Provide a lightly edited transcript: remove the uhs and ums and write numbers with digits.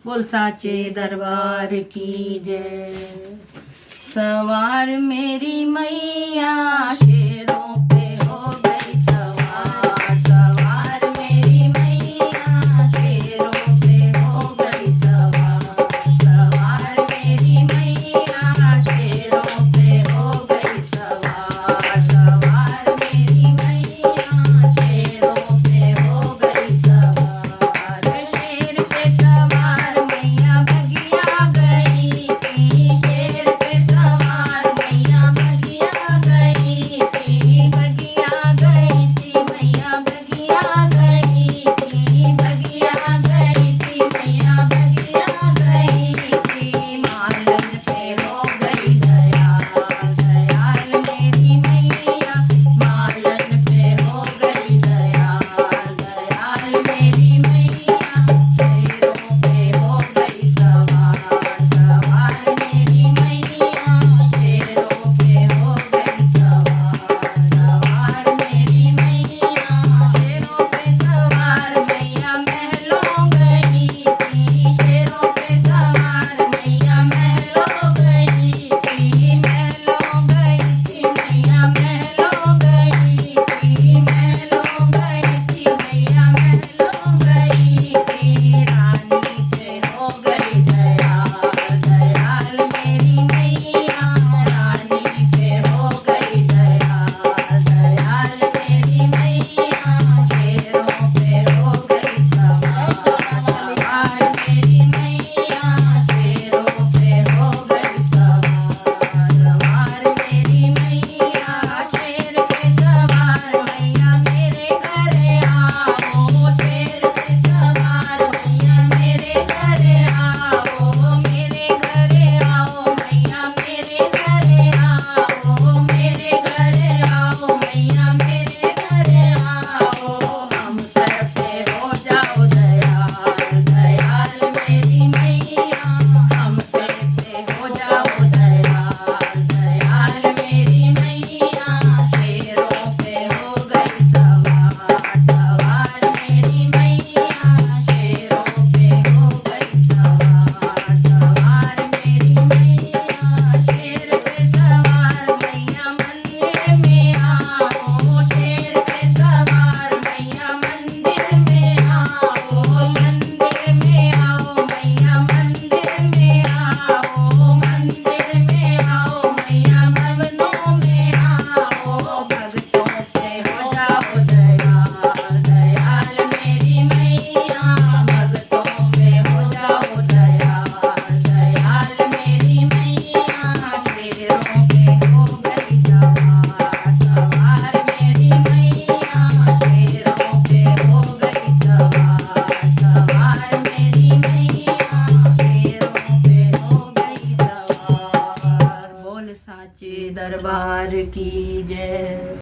बोल साचे दरबार की जय। सवार मेरी मैया शेरों पे हो गई सवार, सवार मेरी मैया शेरों पे हो गई सवार, सवार मेरी मैया शेरों पे हो गई सवार, सवार मेरी मैया शेरों पे हो गई सवार। शेर पे सवार मैया भगिया गई थी, शेर पे सवार मैया भगिया गई थी, भगिया गई थी मैया भगिया गई थी, भगिया गई थी मैया भगिया गई थी। मालन पे हो गई दयाल, दयाल मेरी मैया मालन पे हो गई दयाल, दयाल मेरी मैया शेरों पे हो गई सवार, सवार मेरी मैया शेरों पे हो गई सवार, सवार मेरी मैया शेरों पे सवार मैया महलों गई थी, शेरों पे सवार मैया महलों गई थी, महलों गई थी मैया महलों गई थी, महलों गई थी मैया महलों गई थी। रानी पे हो गई दयाल, दयाल मेरी मैया रानी पे हो गई दयाल, दयाल मेरी मैया शेरों पे हो गई सवार, सवार मेरी मैया शेरों पे हो गई सवार, सवार मेरी मैया शेर पे सवार मैया मेरे घर आओ, शेर पे सवार मैया मेरे घर आओ, मेरे घर आओ मैया मेरे घर आओ, मेरे घर आओ मैया मेरे घर आओ। हम सर पे हो जाओ दयाल, दयाल मेरी मैया हम सर पे हो जाओ दयाल, दयाल मेरी मैया शेरों पे हो गई सवार, सवार मेरी मैया शेरों पे हो गई सवार, सवार मेरी मैया शेर पे सवार मैया मंदिर में आओ, शेर पे सवार मैया मंदिर में आओ, मंदिर में आओ मैया मंदिर में आओ, मंदिर में आओ मैया भवनों में आओ। भक्तों पे हो जाओ दयाल, दयाल मेरी मैया भक्तों पे हो जाओ दयाल, दयाल मेरी मैया शेरों पे हो गई सवार, सवार मेरी मैया शेरों पे हो गई सवार, सवार मेरी मैया शेरों पे हो गई सवार। बोल साचे दरबार की जय।